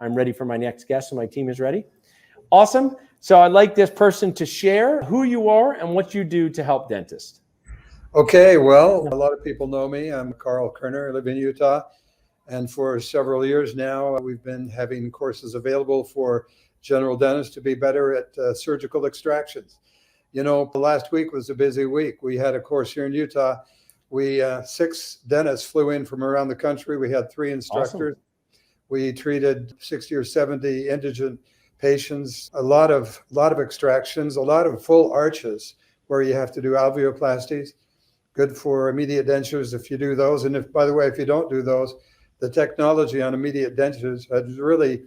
I'm ready for my next guest, and my team is ready. Awesome. So I'd like this person to share who you are and what you do to help dentists. Okay, well, a lot of people know me. I'm Karl Koerner. I live in Utah. And for several years now, we've been having courses available for general dentists to be better at surgical extractions. You know, last week was a busy week. We had a course here in Utah. 6 dentists flew in from around the country. We had 3 instructors. Awesome. We treated 60 or 70 indigent patients, a lot of extractions, a lot of full arches where you have to do alveoplasties. Good for immediate dentures if you do those. And if, by the way, if you don't do those, the technology on immediate dentures has really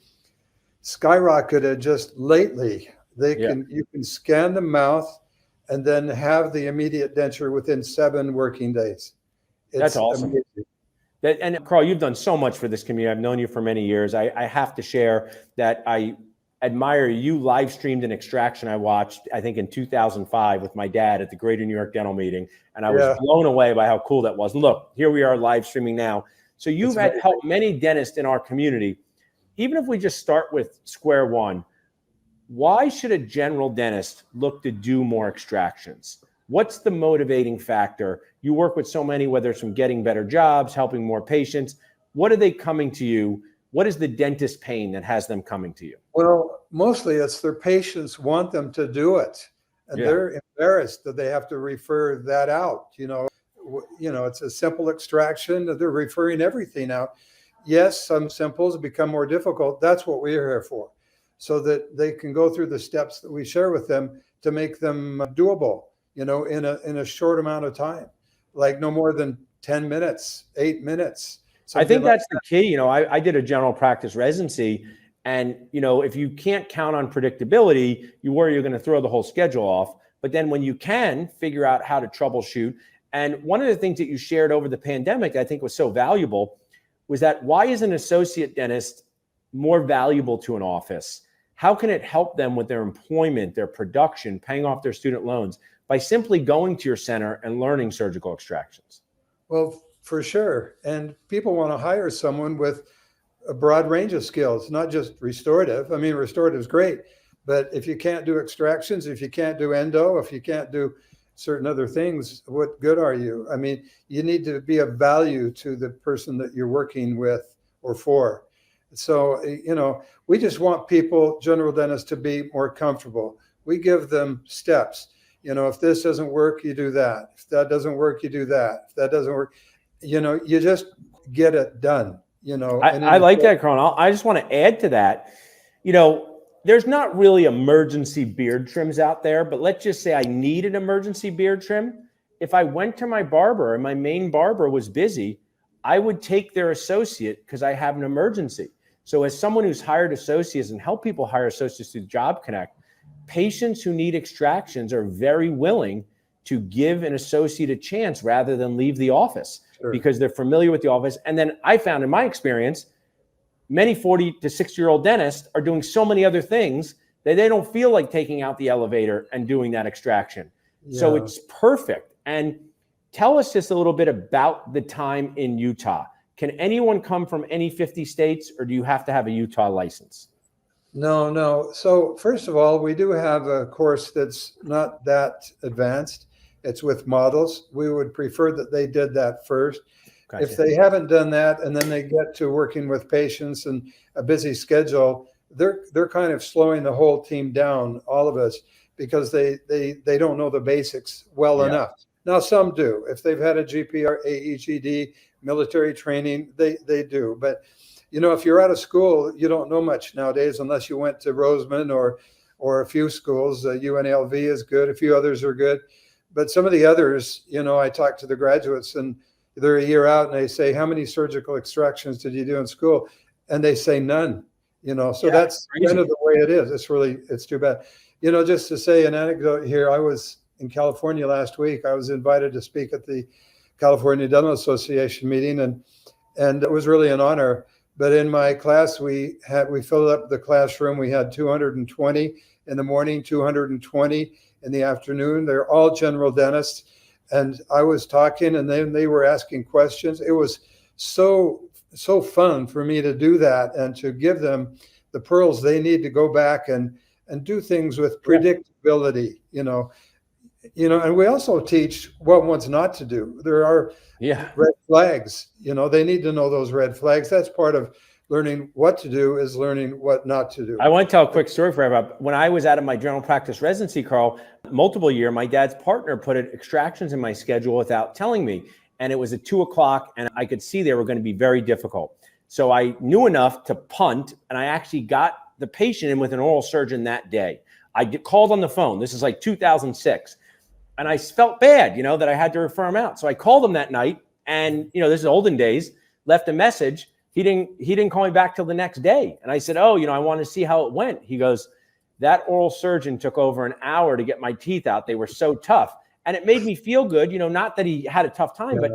skyrocketed just lately. You can scan the mouth and then have the immediate denture within 7 working days. That's awesome. And Karl, you've done so much for this community. I've known you for many years. I have to share that I admire you live streamed an extraction I watched, I think in 2005 with my dad at the Greater New York Dental Meeting. And I was blown away by how cool that was. And look, here we are live streaming now. So you've helped many dentists in our community. Even if we just start with square one, why should a general dentist look to do more extractions? What's the motivating factor? You work with so many, whether it's from getting better jobs, helping more patients. What are they coming to you? What is the dentist pain that has them coming to you? Well, mostly it's their patients want them to do it. And they're embarrassed that they have to refer that out. You know, it's a simple extraction. They're referring everything out. Yes, some simples become more difficult. That's what we're here for, so that they can go through the steps that we share with them to make them doable, in a short amount of time, like no more than 10 minutes, 8 minutes. I think that's the key. I did a general practice residency, and, if you can't count on predictability, you worry you're going to throw the whole schedule off. But then when you can figure out how to troubleshoot, and one of the things that you shared over the pandemic, I think was so valuable, was that why is an associate dentist more valuable to an office? How can it help them with their employment, their production, paying off their student loans by simply going to your center and learning surgical extractions? Well, for sure. And people want to hire someone with a broad range of skills, not just restorative. I mean, restorative is great, but if you can't do extractions, if you can't do endo, if you can't do certain other things, what good are you? I mean, you need to be of value to the person that you're working with or for. So, we just want people, general dentists, to be more comfortable. We give them steps. If this doesn't work, you do that. If that doesn't work, you do that. If that doesn't work, you just get it done. I like that, Karl. I just want to add to that. There's not really emergency beard trims out there, but let's just say I need an emergency beard trim. If I went to my barber and my main barber was busy, I would take their associate because I have an emergency. So as someone who's hired associates and help people hire associates through Job Connect, patients who need extractions are very willing to give an associate a chance rather than leave the office because they're familiar with the office. And then I found in my experience, many 40 to 60-year-old dentists are doing so many other things that they don't feel like taking out the elevator and doing that extraction. So it's perfect. And tell us just a little bit about the time in Utah. Can anyone come from any 50 states, or do you have to have a Utah license? No. So first of all, we do have a course that's not that advanced. It's with models. We would prefer that they did that first. Gotcha. If they haven't done that and then they get to working with patients and a busy schedule, they're kind of slowing the whole team down, all of us, because they don't know the basics well enough. Now, some do. If they've had a GPR, AEGD, military training, they do. But, if you're out of school, you don't know much nowadays unless you went to Roseman or a few schools. UNLV is good. A few others are good. But some of the others, I talk to the graduates and they're a year out and they say, how many surgical extractions did you do in school? And they say none, so that's kind of the way it is. It's too bad. Just to say an anecdote here, I was in California last week. I was invited to speak at the California Dental Association meeting, and it was really an honor. But in my class, we filled up the classroom. We had 220 in the morning, 220 in the afternoon. They're all general dentists. And I was talking, and then they were asking questions. It was so so fun for me to do that and to give them the pearls they need to go back and do things with predictability, and we also teach what ones not to do. There are red flags, they need to know those red flags. That's part of learning what to do, is learning what not to do. I want to tell a quick story for everybody. When I was out of my general practice residency, Karl, multiple year, my dad's partner put extractions in my schedule without telling me. And it was at 2:00 and I could see they were going to be very difficult. So I knew enough to punt, and I actually got the patient in with an oral surgeon that day. I called on the phone. This is like 2006. And I felt bad, that I had to refer him out. So I called him that night, and, this is olden days, left a message. He didn't call me back till the next day. And I said, I want to see how it went. He goes, that oral surgeon took over an hour to get my teeth out. They were so tough. And it made me feel good, not that he had a tough time, but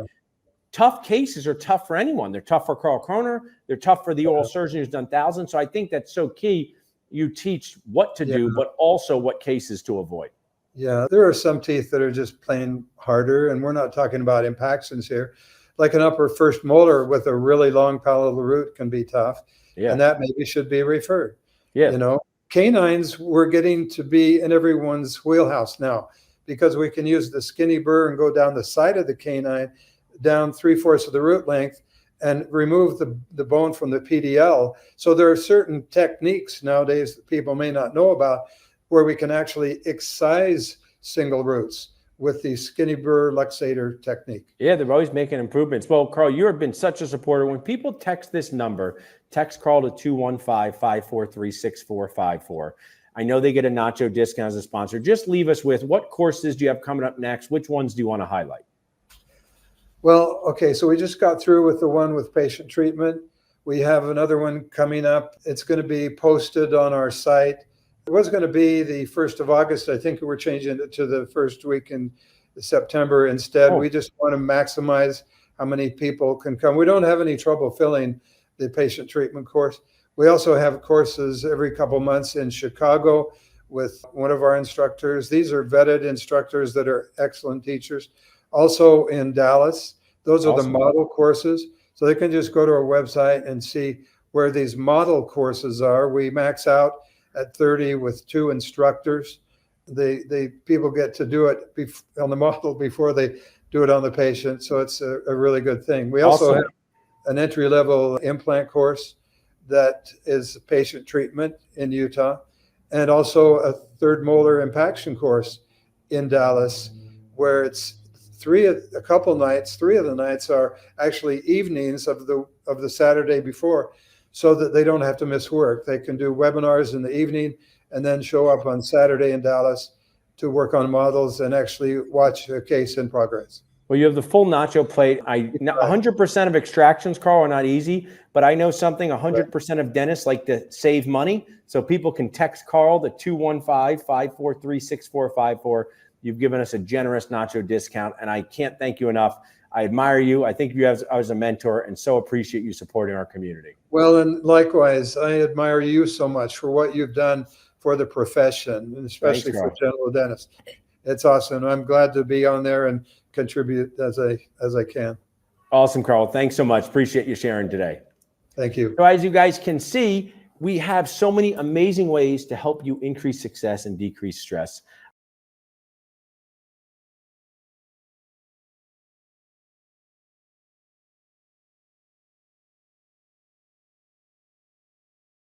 tough cases are tough for anyone. They're tough for Karl Koerner. They're tough for the oral surgeon who's done thousands. So I think that's so key. You teach what to do, but also what cases to avoid. Yeah, there are some teeth that are just plain harder, and we're not talking about impactions here. Like an upper first molar with a really long palatal root can be tough, and that maybe should be referred. Canines, we're getting to be in everyone's wheelhouse now, because we can use the skinny burr and go down the side of the canine, down 3/4 of the root length, and remove the bone from the PDL. So there are certain techniques nowadays that people may not know about, where we can actually excise single roots with the skinny burr luxator technique. Yeah, they're always making improvements. Well, Karl, you have been such a supporter. When people text this number, text Karl to 215-543-6454. I know they get a Nacho discount as a sponsor. Just leave us with, what courses do you have coming up next? Which ones do you want to highlight? Well, okay, so we just got through with the one with patient treatment. We have another one coming up. It's going to be posted on our site. It was going to be the 1st of August. I think we're changing it to the first week in September instead. We just want to maximize how many people can come. We don't have any trouble filling the patient treatment course. We also have courses every couple months in Chicago with one of our instructors. These are vetted instructors that are excellent teachers. Also in Dallas, those are the model courses. So they can just go to our website and see where these model courses are. We max out at 30 with 2 instructors. The people get to do it on the model before they do it on the patient. So it's a really good thing. We also have an entry-level implant course that is patient treatment in Utah, and also a third molar impaction course in Dallas, where it's 3 of the nights are actually evenings of the Saturday before, so that they don't have to miss work. They can do webinars in the evening and then show up on Saturday in Dallas to work on models and actually watch a case in progress. Well, you have the full Nacho plate. 100% of extractions, Karl, are not easy, but I know something, 100% of dentists like to save money. So people can text Karl to 215-543-6454. You've given us a generous Nacho discount, and I can't thank you enough. I admire you. I think you as a mentor, and so appreciate you supporting our community. Well, and likewise, I admire you so much for what you've done for the profession, and especially for general dentists. It's awesome. I'm glad to be on there and contribute as I can. Awesome, Karl. Thanks so much. Appreciate you sharing today. Thank you. So as you guys can see, we have so many amazing ways to help you increase success and decrease stress.